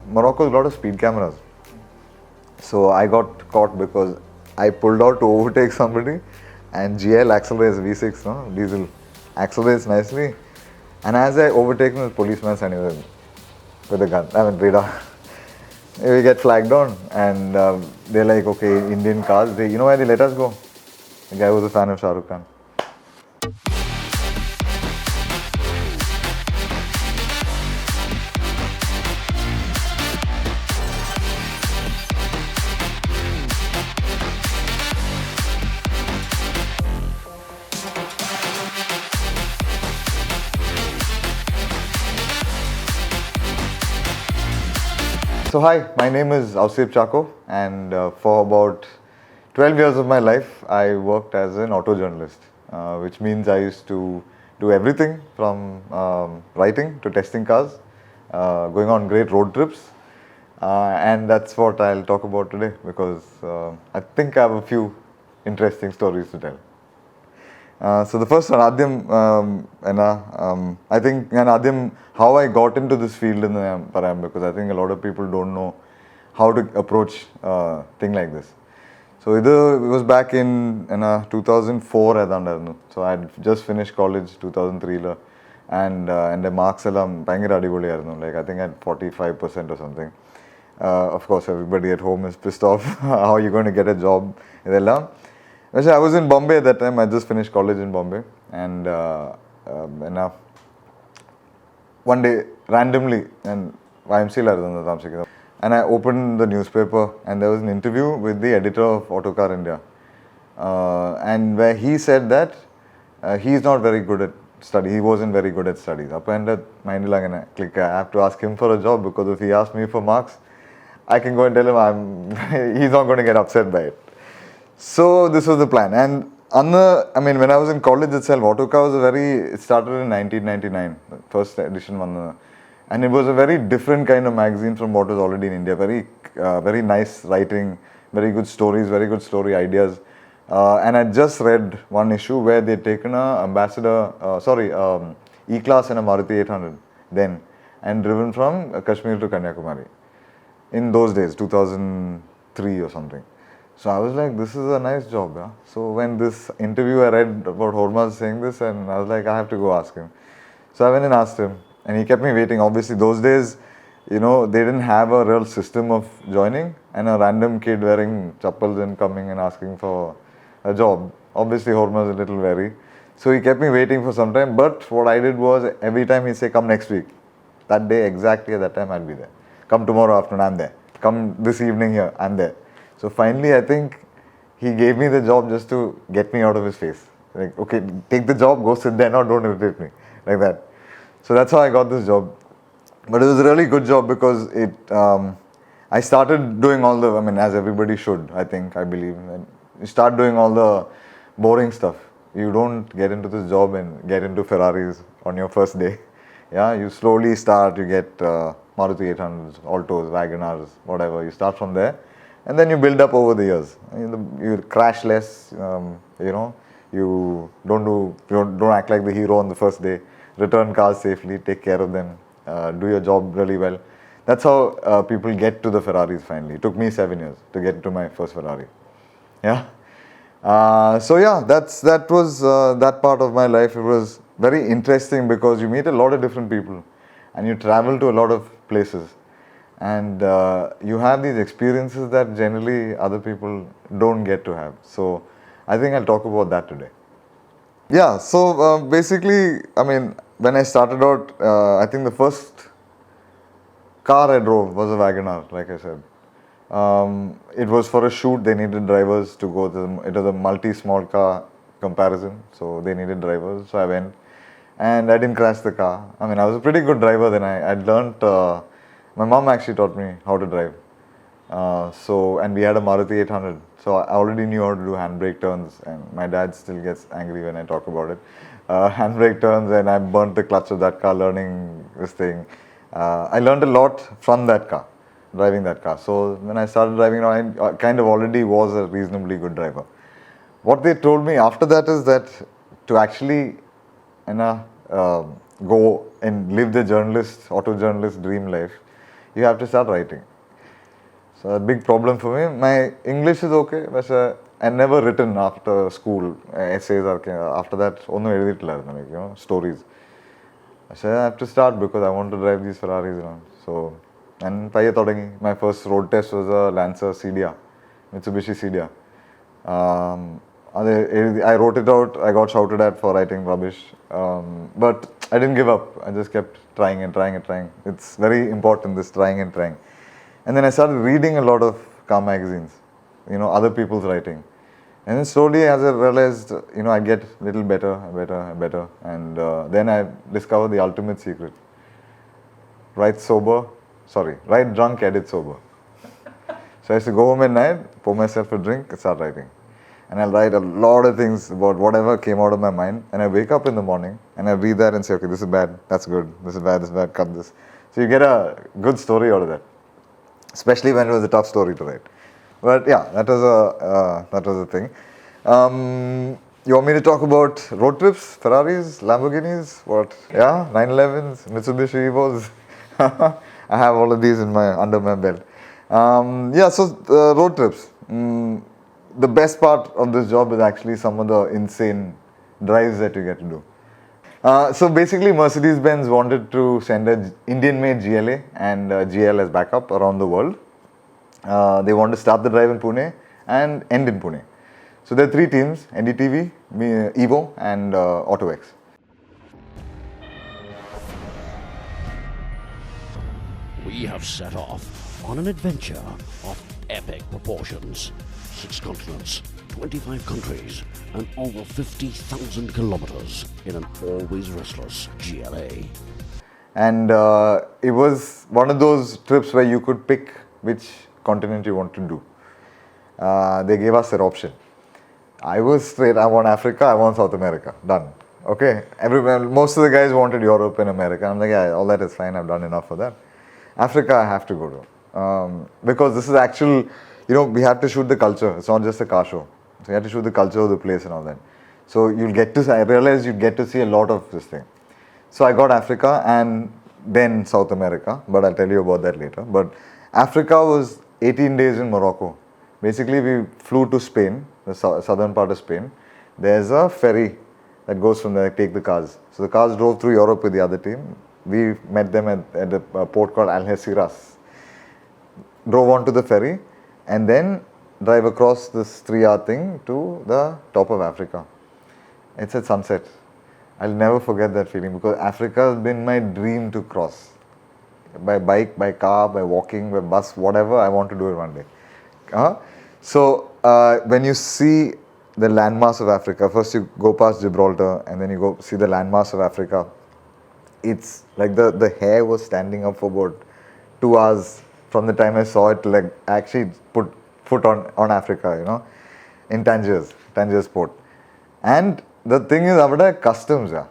Morocco has a lot of speed cameras. So I got caught because I pulled out to overtake somebody, and GL accelerates V6, no? Diesel accelerates nicely. And as I overtake the policeman standing with a gun, radar. We get flagged on, and they're like, okay, Indian cars, you know why they let us go? The guy was a fan of Shah Rukh Khan. So hi, my name is Ouseph Chacko, and for about 12 years of my life, I worked as an auto journalist, which means I used to do everything from writing to testing cars, going on great road trips, and that's what I'll talk about today because I think I have a few interesting stories to tell. So the first one, I think how I got into this field in the Param, because I think a lot of people don't know how to approach thing like this. So it was back in 2004. So I had just finished college 2003 and the marks like I think I had 45% or something. Of course, everybody at home is pissed off. How are you going to get a job? I was in Bombay at that time. I just finished college in Bombay, and one day randomly, and I opened the newspaper, and there was an interview with the editor of Autocar India, and where he said that he's not very good at study. He wasn't very good at studies. I have to ask him for a job because if he asks me for marks, I can go and tell him he's not going to get upset by it. So this was the plan, and when I was in college itself, Autocar was it started in 1999, the first edition and it was a very different kind of magazine from what was already in India. Very nice writing, very good stories, very good story ideas, and I just read one issue where they'd taken a E-Class and a Maruti 800 then, and driven from Kashmir to Kanyakumari. In those days, 2003 or something. So I was like, this is a nice job. Yeah? So when this interview I read about Hormaz saying this, and I was like, I have to go ask him. So I went and asked him, and he kept me waiting. Obviously, those days, they didn't have a real system of joining, and a random kid wearing chappals and coming and asking for a job. Obviously, Hormaz is a little wary. So he kept me waiting for some time, but what I did was, every time he'd say, come next week. That day, exactly at that time, I'd be there. Come tomorrow afternoon, I'm there. Come this evening here, I'm there. So finally, I think he gave me the job just to get me out of his face. Like, okay, take the job, go sit there, now don't irritate me. Like that. So that's how I got this job. But it was a really good job because I started doing all the, as everybody should, I believe. And you start doing all the boring stuff. You don't get into this job and get into Ferraris on your first day. Yeah, you slowly start, you get Maruti 800s, Altos, Wagonars, whatever. You start from there. And then you build up over the years. You crash less, you don't act like the hero on the first day. Return cars safely, take care of them, do your job really well. That's how people get to the Ferraris finally. It took me 7 years to get to my first Ferrari. Yeah. That was that part of my life. It was very interesting because you meet a lot of different people and you travel to a lot of places. And you have these experiences that generally other people don't get to have. So I think I'll talk about that today. Yeah, so basically, when I started out, I think the first car I drove was a Wagonar, like I said. It was for a shoot, they needed drivers to go to it was a multi-small car comparison, so they needed drivers, so I went. And I didn't crash the car. I was a pretty good driver then. I'd learnt. My mom actually taught me how to drive. And we had a Maruti 800. So I already knew how to do handbrake turns, and my dad still gets angry when I talk about it. Handbrake turns, and I burnt the clutch of that car learning this thing. I learned a lot from that car, driving that car. So when I started driving, I kind of already was a reasonably good driver. What they told me after that is that to actually go and live the auto journalist dream life, you have to start writing. So a big problem for me. My English is okay, but I never written after school essays or after that. Only like, stories. I said I have to start because I want to drive these Ferraris. So, and my first road test was a Lancer CDR, Mitsubishi CDR. I wrote it out. I got shouted at for writing rubbish, but I didn't give up. I just kept trying and trying and trying. It's very important, this trying and trying. And then I started reading a lot of car magazines, other people's writing. And then slowly, as I realized, I get a little better, better. And then I discovered the ultimate secret. Write drunk, edit sober. So I used to go home at night, pour myself a drink, and start writing. And I'll write a lot of things about whatever came out of my mind. And I wake up in the morning and I read that and say, okay, this is bad, that's good, this is bad, cut this. So you get a good story out of that. Especially when it was a tough story to write. But yeah, that was a thing. You want me to talk about road trips, Ferraris, Lamborghinis, what? Yeah, 911s, Mitsubishi Evos. I have all of these under my belt. Road trips. The best part of this job is actually some of the insane drives that you get to do. So basically, Mercedes-Benz wanted to send an Indian-made GLA and GL as backup around the world. They wanted to start the drive in Pune and end in Pune. So there are 3 teams, NDTV, Evo and AutoX. We have set off on an adventure of epic proportions. 6 continents, 25 countries, and over 50,000 kilometers in an always restless GLA. And it was one of those trips where you could pick which continent you want to do. They gave us an option. I was straight, I want Africa, I want South America, done. Okay, most of the guys wanted Europe and America. I'm like, yeah, all that is fine, I've done enough for that. Africa I have to go to. Because this is actual, we have to shoot the culture. It's not just a car show. So you have to shoot the culture of the place and all that. So I realized you'd get to see a lot of this thing. So I got Africa and then South America, but I'll tell you about that later. But Africa was 18 days in Morocco. Basically, we flew to Spain, the southern part of Spain. There's a ferry that goes from there, take the cars. So the cars drove through Europe with the other team. We met them at a port called Algeciras. Drove onto the ferry and then drive across this 3-hour thing to the top of Africa. It's at sunset. I'll never forget that feeling because Africa has been my dream to cross. By bike, by car, by walking, by bus, whatever, I want to do it one day. So when you see the landmass of Africa, first you go past Gibraltar and then you go see the landmass of Africa. It's like the hair was standing up for about 2 hours from the time I saw it, like actually put foot on Africa, in Tangiers port. And the thing is, our customs, yeah.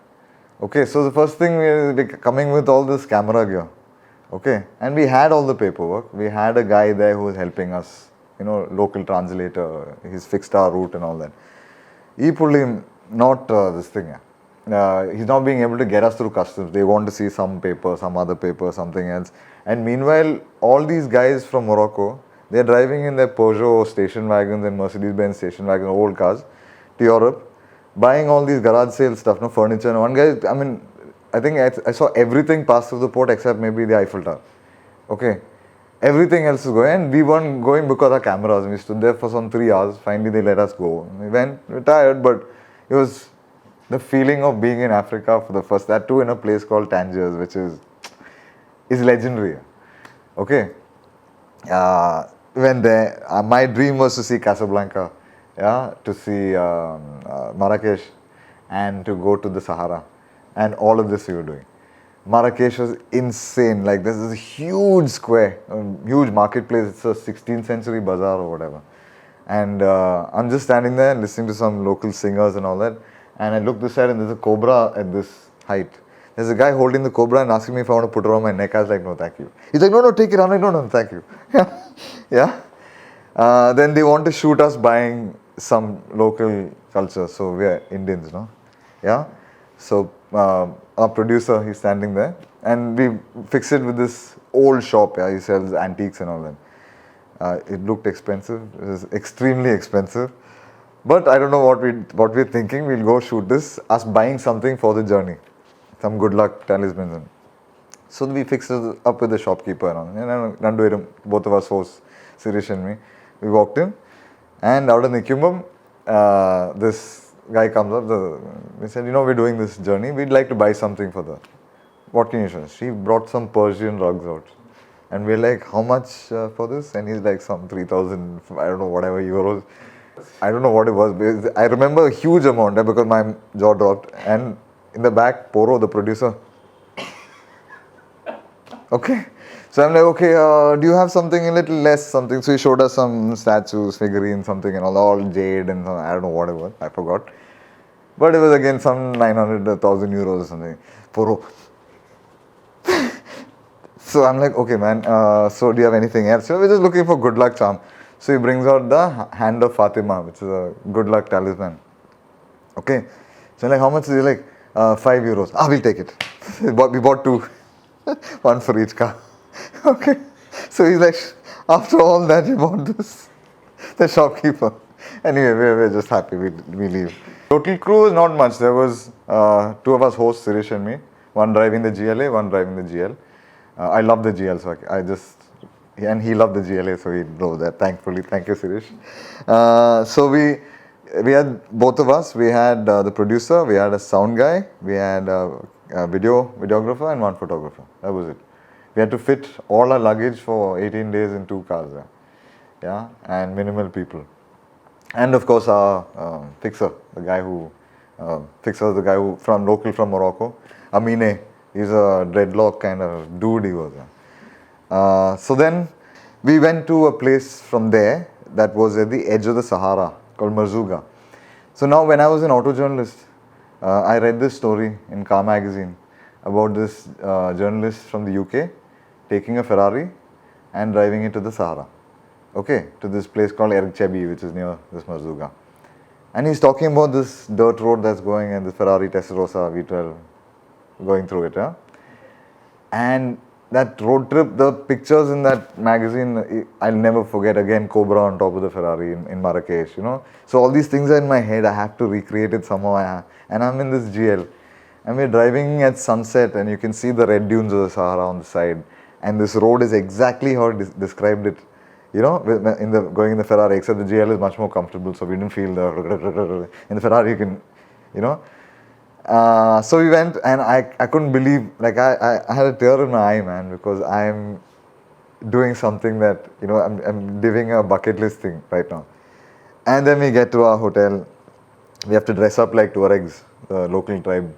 Okay, so the first thing we're coming with all this camera gear. Okay, and we had all the paperwork. We had a guy there who was helping us, local translator. He's fixed our route and all that. He pulled him, not this thing, yeah. He's not being able to get us through customs. They want to see some paper, some other paper, something else. And meanwhile, all these guys from Morocco, they're driving in their Peugeot station wagons and Mercedes-Benz station wagons, old cars, to Europe, buying all these garage sale stuff, furniture. And one guy, I think I saw everything pass through the port except maybe the Eiffel Tower. Okay. Everything else is going, and we weren't going because of cameras. We stood there for some 3 hours. Finally, they let us go. We went, we were tired, but it was the feeling of being in Africa for the first, that too in a place called Tangiers, which is legendary. Okay. When there, my dream was to see Casablanca, to see Marrakesh, and to go to the Sahara, and all of this we were doing. Marrakesh was insane. Like, this is a huge square, a huge marketplace. It's a 16th century bazaar or whatever. And I'm just standing there listening to some local singers and all that. And I look this side and there's a cobra at this height. There's a guy holding the cobra and asking me if I want to put it around my neck. I was like, no, thank you. He's like, no, take it. I'm like, no, thank you. Yeah. Then they want to shoot us buying some local culture. So we are Indians, no? Yeah. So our producer, he's standing there. And we fix it with this old shop. Yeah, he sells antiques and all that. It looked expensive. It was extremely expensive. But I don't know what we're thinking. We'll go shoot this. Us buying something for the journey, some good luck talismans. So we fixed it up with the shopkeeper. And both of us, hosts, Sirish and me, we walked in, and out of Nikumam, this guy comes up. We said, we're doing this journey. We'd like to buy something for the. What can you show? She brought some Persian rugs out. And we're like, how much for this? And he's like, some 3,000, I don't know, whatever euros. I don't know what it was. I remember a huge amount because my jaw dropped. And in the back, Poro, the producer. Okay. So I'm like, okay, do you have something a little less something? So he showed us some statues, figurines, something and all jade and I don't know what it was. I forgot. But it was again some 900, 1,000 euros or something. Poro. So I'm like, okay man, so do you have anything else? So we're just looking for good luck charm. So he brings out the hand of Fatima, which is a good luck talisman. Okay. So I'm like, how much is it? Like, 5 euros. We'll take it. We bought two. One for each car. Okay. So he's like, after all that, you bought this. The shopkeeper. Anyway, we're just happy. We leave. Total crew is not much. There was two of us hosts, Sirish and me. One driving the GLA, one driving the GL. I love the GL, so and he loved the GLA, so he drove that, thankfully. Thank you, Sirish. So we had both of us. We had the producer, we had a sound guy, we had a videographer and one photographer. That was it. We had to fit all our luggage for 18 days in 2 cars. Yeah, and minimal people. And of course our fixer, the guy who from Morocco, Amine. He's a dreadlock kind of dude he was. So then we went to a place from there that was at the edge of the Sahara called Marzouga. So now when I was an auto journalist, I read this story in Car magazine about this journalist from the UK taking a Ferrari and driving it to the Sahara. Okay, to this place called Erchebi, which is near this Marzouga. And he's talking about this dirt road that's going and the Ferrari Testarossa V12 going through it, and that road trip, the pictures in that magazine, I'll never forget. Again, Cobra on top of the Ferrari in Marrakesh, So all these things are in my head. I have to recreate it somehow. And I'm in this GL, and we're driving at sunset, and you can see the red dunes of the Sahara on the side. And this road is exactly how I described it, going in the Ferrari. Except the GL is much more comfortable, so we didn't feel the in the Ferrari. You can, So we went, and I couldn't believe, like I had a tear in my eye, man, because I'm doing something that, I'm living a bucket list thing right now. And then we get to our hotel. We have to dress up like Tuaregs, the local tribe.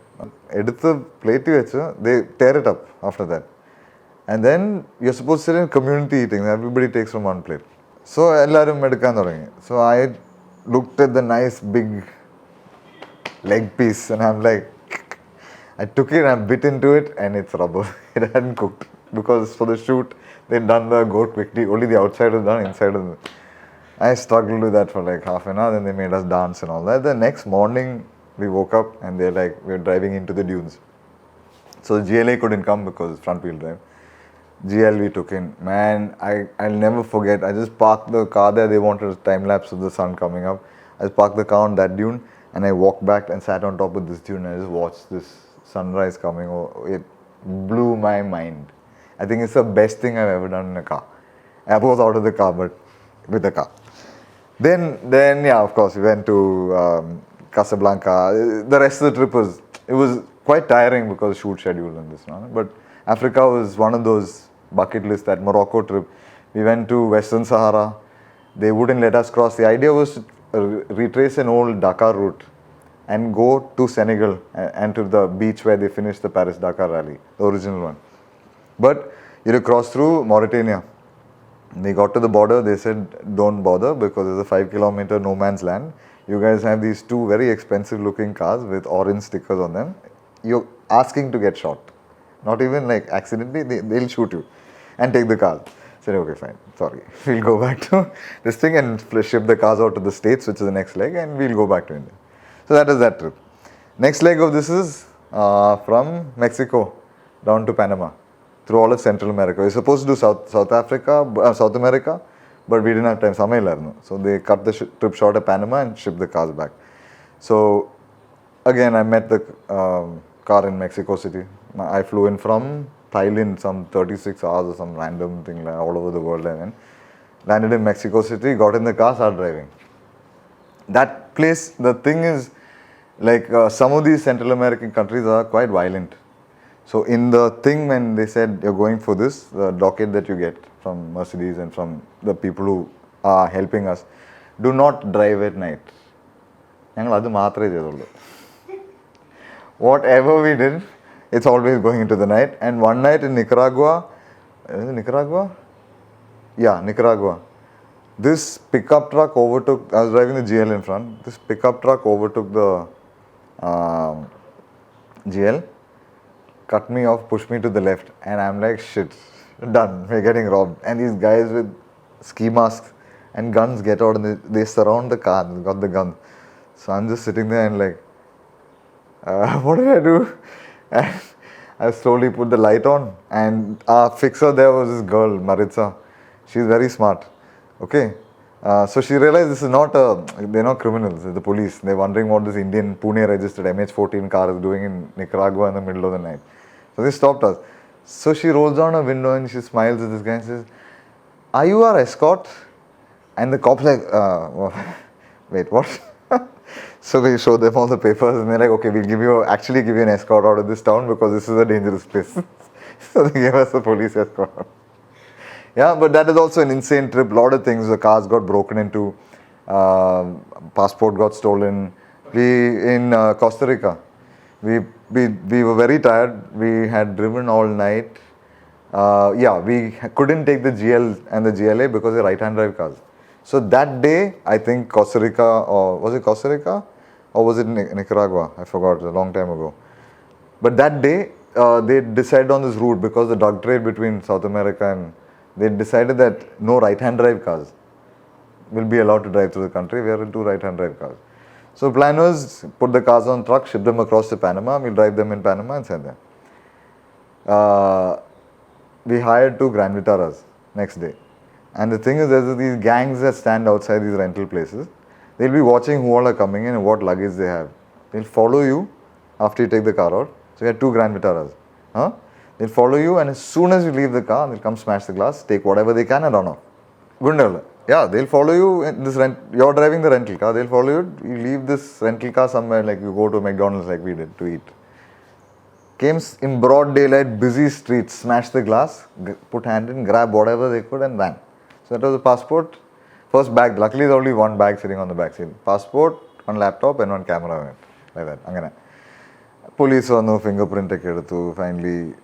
Edit the plate, they tear it up after that. And then you're supposed to sit in community eating. Everybody takes from one plate. So I looked at the nice big leg piece, and I'm like, I took it and I bit into it, and it's rubber. It hadn't cooked because for the shoot they'd done the goat quickly. Only the outside was done, inside was. I struggled with that for like half an hour. Then they made us dance and all that. The next morning we woke up and they're like, we're driving into the dunes. So the GLA couldn't come because it's front wheel drive. GL we took in. Man, I'll never forget. I just parked the car there. They wanted a time lapse of the sun coming up. I just parked the car on that dune. And I walked back and sat on top of this dune and I just watched this sunrise coming over. It blew my mind. I think it's the best thing I've ever done in a car. I was out of the car, but with the car. Then yeah, of course, we went to Casablanca. The rest of the trip was quite tiring because of shoot schedule and this. But Africa was one of those bucket lists. That Morocco trip. We went to Western Sahara. They wouldn't let us cross. The idea was to retrace an old Dakar route and go to Senegal and to the beach where they finished the Paris-Dakar rally, the original one. But you had to cross through Mauritania. We got to the border, they said don't bother because there's a 5-kilometer no man's land. You guys have these 2 very expensive looking cars with orange stickers on them. You're asking to get shot. Not even like accidentally, they'll shoot you and take the car. Said, okay, fine, sorry. We'll go back to this thing and ship the cars out to the States, which is the next leg, and we'll go back to India. So that is that trip. Next leg of this is from Mexico down to Panama through all of Central America. We were supposed to do South America, but we didn't have time. Samayillarnu. So they cut the trip short at Panama and shipped the cars back. So again, I met the car in Mexico City. I flew in from Thailand, some 36 hours or some random thing like all over the world, and then landed in Mexico City, got in the car, started driving. That place, the thing is, like some of these Central American countries are quite violent. So in the thing when they said you're going for this, the docket that you get from Mercedes and from the people who are helping us, do not drive at night. Whatever we did, it's always going into the night. And one night in Nicaragua, Yeah, Nicaragua. This pickup truck overtook, I was driving the GL in front, this pickup truck overtook the GL, cut me off, pushed me to the left, and I'm like, shit, done, we're getting robbed. And these guys with ski masks and guns get out and they surround the car, they got the guns. So I'm just sitting there and like, what did I do? And I slowly put the light on, and our fixer there was this girl, Maritza. She's very smart. Okay. So she realized this is not they're not criminals, they're the police. They're wondering what this Indian Pune registered MH14 car is doing in Nicaragua in the middle of the night. So they stopped us. So she rolls down her window and she smiles at this guy and says, "Are you our escort?" And the cop's like, wait, what? So we show them all the papers and they're like, okay, we'll actually give you an escort out of this town because this is a dangerous place. So they gave us a police escort. Yeah, but that is also an insane trip. A lot of things. The cars got broken into, passport got stolen. In Costa Rica, we were very tired. We had driven all night. We couldn't take the GL and the GLA because they're right-hand drive cars. So that day, I think Costa Rica, or was it Costa Rica? Or was it Nicaragua? I forgot, a long time ago. But that day, they decided on this route because the drug trade between South America and they decided that no right-hand drive cars will be allowed to drive through the country. We are into right-hand drive cars. So plan was put the cars on trucks, ship them across to Panama. We'll drive them in Panama and send them. We hired 2 Grand Vitaras next day. And the thing is, there's these gangs that stand outside these rental places. They'll be watching who all are coming in and what luggage they have. They'll follow you after you take the car out. So we had 2 Grand Vitaras. They'll follow you, and as soon as you leave the car, they'll come smash the glass, take whatever they can and run off. Gundala. Yeah, they'll follow you. You're driving the rental car. They'll follow you. You leave this rental car somewhere, like you go to McDonald's like we did to eat. Came in broad daylight, busy streets, smashed the glass, put hand in, grab whatever they could and ran. So that was the passport. First bag. Luckily, there's only one bag sitting on the back seat. Passport, one laptop, and one camera in it. Like that. Angana. Police or no fingerprint to finally,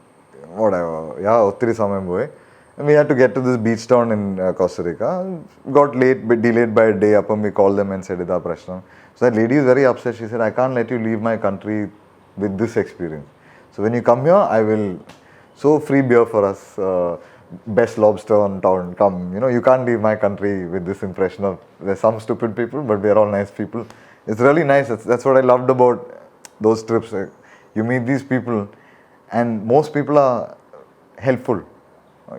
whatever. Yeah, uttiri samayam boy. And we had to get to this beach town in Costa Rica. Got late, but delayed by a day. Up, we called them and said, "Ida prashna." So that lady is very upset. She said, "I can't let you leave my country with this experience. So when you come here, I will free beer for us. Best lobster on town. Come, you can't leave my country with this impression of there's some stupid people, but we're all nice people." It's really nice. That's what I loved about those trips. You meet these people, and most people are helpful.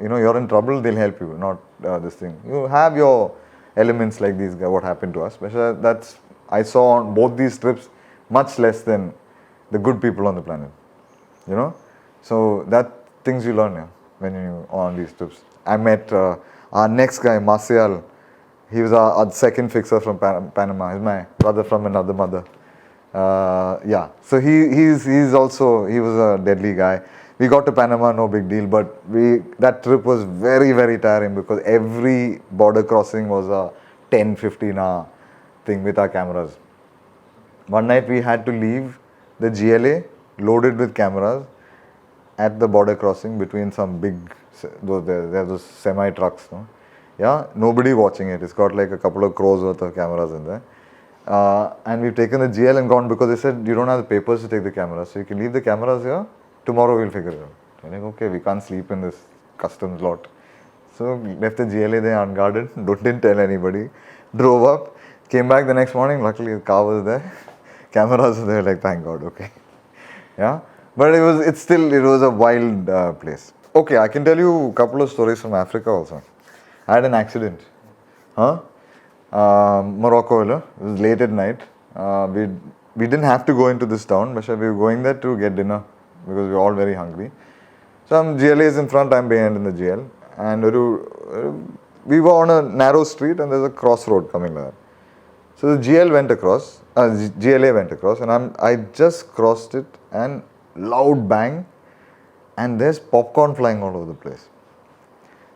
You're in trouble, they'll help you. Not this thing. You have your elements like these guys. What happened to us? But I saw on both these trips much less than the good people on the planet. So that things you learn when you on these trips. I met our next guy, Marcial. He was our second fixer from Panama. He's my brother from another mother. So he was a deadly guy. We got to Panama, no big deal, but that trip was very, very tiring because every border crossing was a 10-15 hour thing with our cameras. One night we had to leave the GLA loaded with cameras at the border crossing between some big, there's those semi trucks. No? Yeah, nobody watching it. It's got like a couple of crores worth of cameras in there. And we've taken the GL and gone because they said you don't have the papers to take the cameras, so you can leave the cameras here. Tomorrow we'll figure it out. I'm like, okay, we can't sleep in this customs lot. So left the GLA there unguarded, didn't tell anybody. Drove up, came back the next morning. Luckily the car was there, cameras were there. Like, thank God, okay. Yeah, but it was a wild place. Okay, I can tell you a couple of stories from Africa also. I had an accident. Huh? Morocco, it was late at night. We didn't have to go into this town, but we were going there to get dinner because we were all very hungry. Some GLA is in front, I'm behind in the GL. And we were on a narrow street and there's a crossroad coming there. So the GLA went across, and I just crossed it and loud bang, and there's popcorn flying all over the place.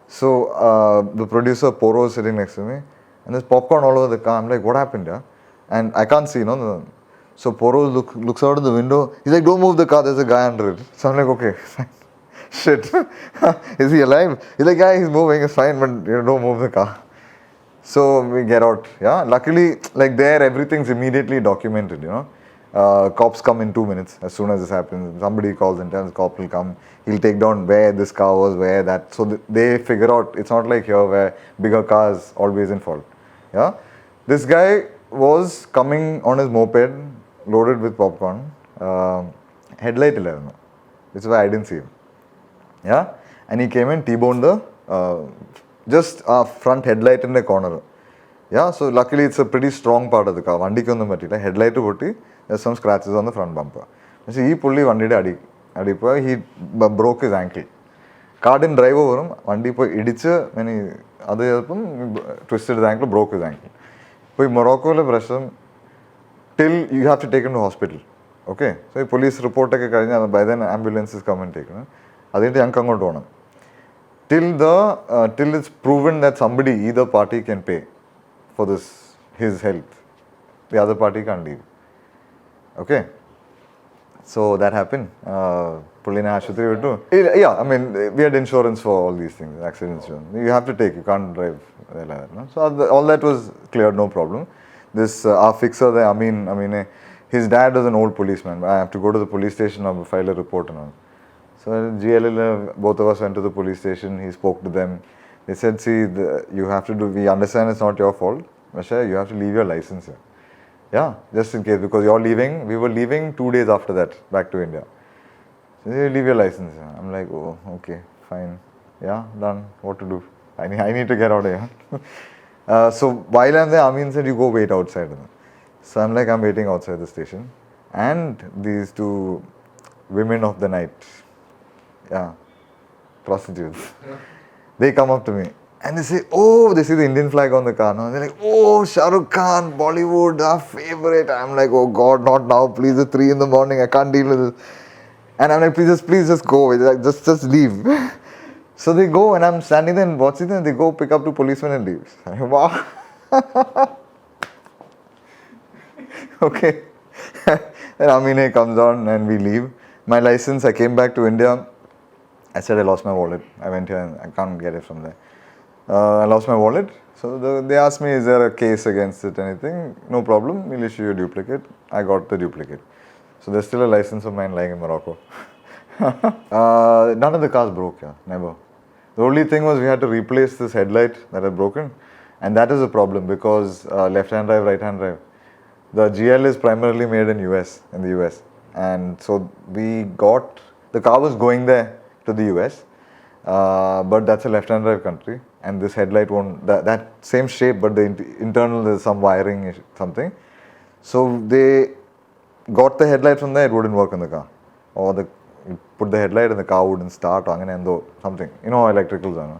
So the producer Poro is sitting next to me, and there's popcorn all over the car. I'm like, what happened here? And I can't see, So Poro looks out of the window. He's like, don't move the car, there's a guy under it. So I'm like, okay, fine. Shit. Is he alive? He's like, yeah, he's moving, it's fine, but don't move the car. So we get out. Yeah, luckily, like there, everything's immediately documented. Cops come in 2 minutes as soon as this happens. Somebody calls and tells, cop will come. He'll take down where this car was, where that. So they figure out. It's not like here where bigger cars always in fault. Yeah, this guy was coming on his moped, loaded with popcorn. Headlight 11, which is why I didn't see him. Yeah, and he came and T-boned the just front headlight in the corner. Yeah, so luckily it's a pretty strong part of the car. Vandi konnu pattilla, headlight putti, there's some scratches on the front bumper. So he pulli vandide adi he broke his ankle. Car didn't drive over him, vandi poi idichu when he other twisted his ankle, broke his ankle. Poi Morocco le prasham till you have to take him to hospital. Okay, so police report by then ambulances come and take him. Adinte yankangotu ponam. Till it's proven that somebody, either party can pay for his health, the other party can't leave. Okay, so that happened. Pullina Ashutri too. Yeah, I mean we had insurance for all these things, accident insurance. You have to take. You can't drive like that. No? So all that was cleared, no problem. This our fixer there, his dad was an old policeman. I have to go to the police station and file a report and all. So GLA, both of us went to the police station. He spoke to them. They said, see, you have to do, we understand it's not your fault, but you have to leave your license here. Yeah, just in case, because you're leaving, we were leaving 2 days after that, back to India. So you leave your license here. I'm like, oh, okay, fine. Yeah, done. What to do? I need to get out of here. So while I'm there, Amin said, you go wait outside. So I'm like, I'm waiting outside the station. And these two women of the night, yeah, prostitutes. They come up to me and they say, oh, they see the Indian flag on the car. No? They're like, oh, Shah Rukh Khan, Bollywood, our favorite. I'm like, oh God, not now. Please, it's 3 a.m. I can't deal with this. And I'm like, please just go. Just leave. So they go and I'm standing there and watching them. They go pick up 2 policemen and leave. I'm like, wow. Okay. Then Amine comes on and we leave. My license, I came back to India. I said I lost my wallet. I went here and I can't get it from there. I lost my wallet. So they asked me, is there a case against it, anything? No problem, we'll issue you a duplicate. I got the duplicate. So there's still a license of mine lying in Morocco. None of the cars broke, never. The only thing was we had to replace this headlight that had broken. And that is a problem because left-hand drive, right-hand drive. The GL is primarily made in the US. And so the car was going there to the US, but that's a left-hand drive country, and this headlight won't, that same shape, but the internal there's some wiring, something. So they got the headlight from there, it wouldn't work in the car. Or you put the headlight and the car wouldn't start, something, electricals.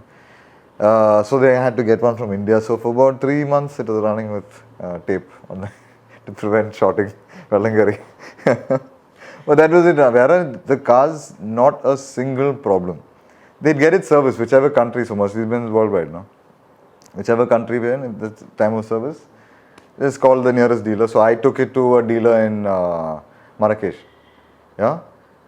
So they had to get one from India. So for about 3 months it was running with tape on to prevent shorting, Vallangari. But that was it. The car's not a single problem. They'd get it serviced, whichever country, so Mercedes-Benz worldwide, no? Whichever country we're in, at the time of service, just call the nearest dealer. So I took it to a dealer in Marrakesh. Yeah?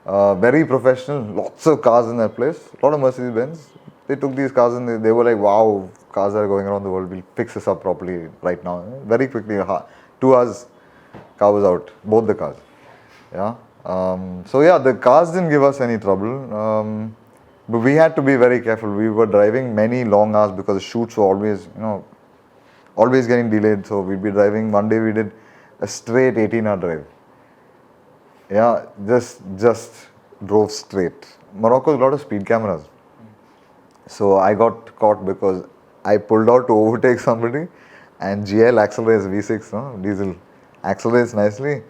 Very professional, lots of cars in that place, a lot of Mercedes-Benz. They took these cars and they were like, wow, cars are going around the world, we'll fix this up properly right now. Very quickly, 2 hours, car was out, both the cars. Yeah. So yeah, the cars didn't give us any trouble, but we had to be very careful. We were driving many long hours because the shoots were always getting delayed. So we'd be driving. One day we did a straight 18-hour drive. Yeah, just drove straight. Morocco has a lot of speed cameras. So I got caught because I pulled out to overtake somebody, and GL accelerates V6, no? Diesel accelerates nicely,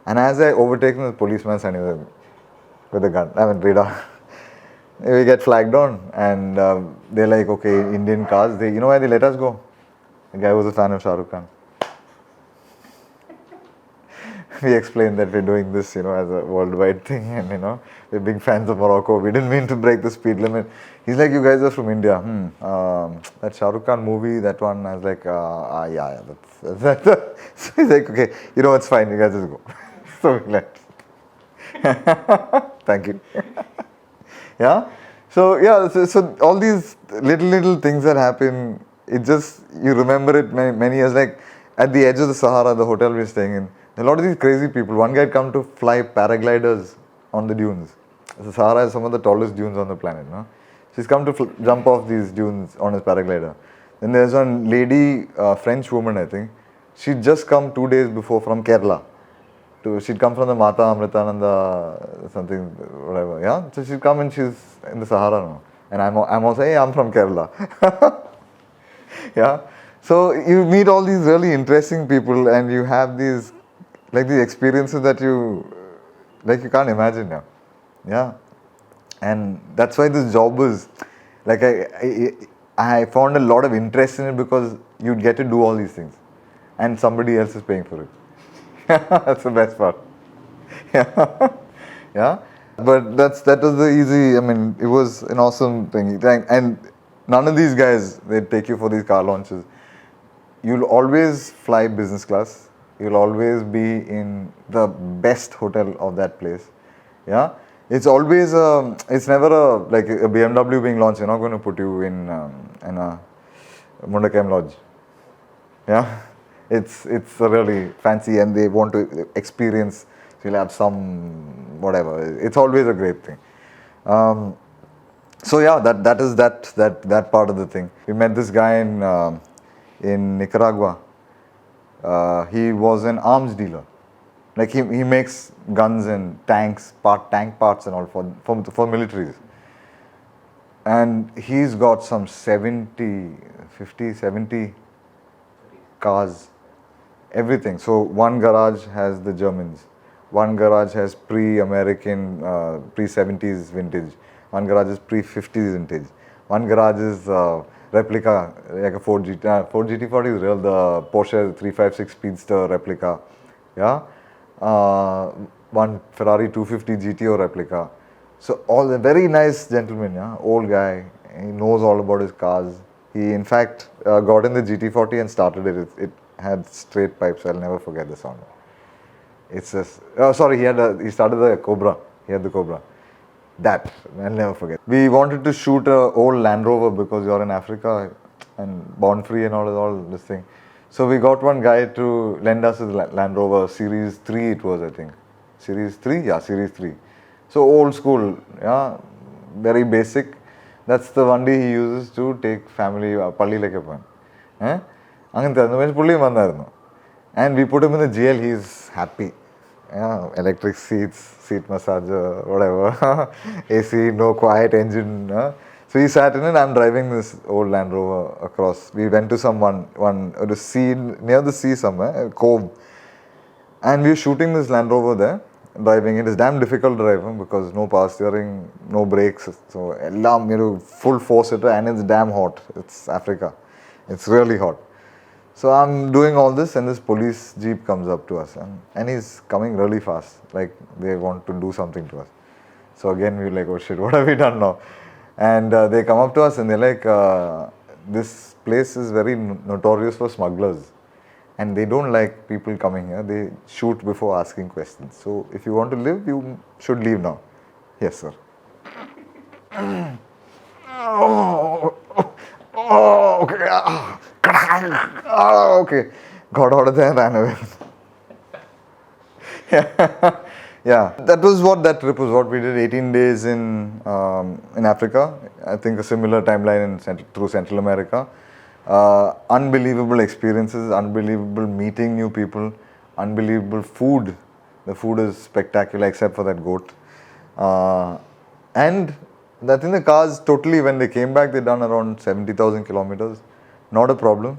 and as I overtake him, the policeman standing there with a gun, I mean radar. We get flagged on, and they're like, okay, Indian cars, you know why they let us go? The guy was a fan of Shah Rukh Khan. We explained that we're doing this, as a worldwide thing, and we're big fans of Morocco. We didn't mean to break the speed limit. He's like, you guys are from India. That Shah Rukh Khan movie, that one. I was like, yeah, that's So he's like, okay, it's fine. You guys just go. So we left. Thank you. Yeah. So yeah, so all these little things that happen, it just, you remember it many years. Like at the edge of the Sahara, the hotel we're staying in, a lot of these crazy people. One guy come to fly paragliders on the dunes. The Sahara is some of the tallest dunes on the planet, no? She's come to jump off these dunes on his paraglider. Then there's one lady, French woman, I think. She'd just come 2 days before from Kerala. She'd come from the Mata Amritananda something, whatever, yeah? So she'd come and she's in the Sahara now. And I'm also, hey, I'm from Kerala. Yeah? So you meet all these really interesting people, and you have these, like these experiences that you can't imagine now. Yeah? And that's why this job was, like I found a lot of interest in it because you'd get to do all these things. And somebody else is paying for it. That's the best part. Yeah. Yeah. But that was the easy, it was an awesome thing. And none of these guys, they take you for these car launches. You'll always fly business class. You'll always be in the best hotel of that place. Yeah. It's always, it's never like a BMW being launched. They're not going to put you in a Mundakam Lodge. Yeah. It's really fancy, and they want to experience, so you'll have some whatever. It's always a great thing. So yeah, that is that part of the thing. We met this guy in Nicaragua. He was an arms dealer. Like he makes guns and tank parts and all for militaries. And he's got some 70 cars. Everything. So one garage has the Germans, one garage has pre-American, pre-70s vintage, one garage is pre-50s vintage, one garage is replica, like a Ford GT40 is real, the Porsche 356 Speedster replica, yeah, one Ferrari 250 GTO replica. So all the very nice gentleman, yeah, old guy, he knows all about his cars. He in fact got in the GT40 and started it. It had straight pipes. I'll never forget the sound. It's just, he started the Cobra. He had the Cobra. That, I'll never forget. We wanted to shoot an old Land Rover because you're in Africa and born free and all this thing. So we got one guy to lend us his Land Rover Series 3 it was, I think. Series 3? Yeah, Series 3. So old school, yeah, very basic. That's the one day he uses to take family പള്ളിയിലേക്ക് പോകാൻ. അങ്ങനത്തെ പുള്ളിയും വന്നായിരുന്നു. And we put him in the GL, he's happy. Yeah, electric seats, seat massager, whatever. AC, no quiet engine. So he sat in it, I'm driving this old Land Rover across. We went to the sea, near the sea somewhere, a cove. And we were shooting this Land Rover there. Driving it is damn difficult driving because no power steering, no brakes, so full force it, and it's damn hot. It's Africa, it's really hot. So I'm doing all this, and this police jeep comes up to us, and he's coming really fast, like they want to do something to us. So again we're like, oh shit, what have we done now? And they come up to us and they're like, this place is very notorious for smugglers. And they don't like people coming here. They shoot before asking questions. So if you want to live, you should leave now. Yes, sir. Okay. Okay. Got out of there and ran away. Yeah. That was what that trip was. What we did 18 days in Africa. I think a similar timeline through Central America. Unbelievable experiences, unbelievable meeting new people, unbelievable food. The food is spectacular except for that goat. And I think the cars totally, when they came back, they done around 70,000 kilometers. Not a problem.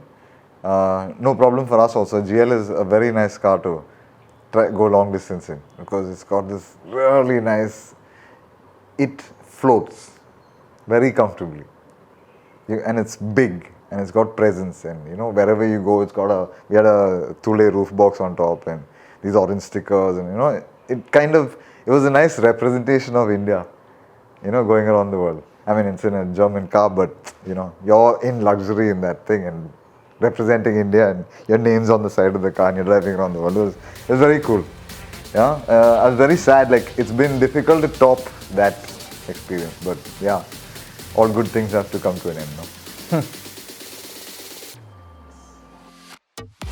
No problem for us also. GL is a very nice car to go long distance in because it's got this really nice, it floats very comfortably. And it's big and it's got presence, and wherever you go it's got we had a Thule roof box on top and these orange stickers, and it was a nice representation of India, going around the world. I mean, it's in a German car, but you're in luxury in that thing and representing India, and your name's on the side of the car and you're driving around the world. It was very cool. Yeah, I was very sad, like it's been difficult to top that experience, but yeah, all good things have to come to an end now.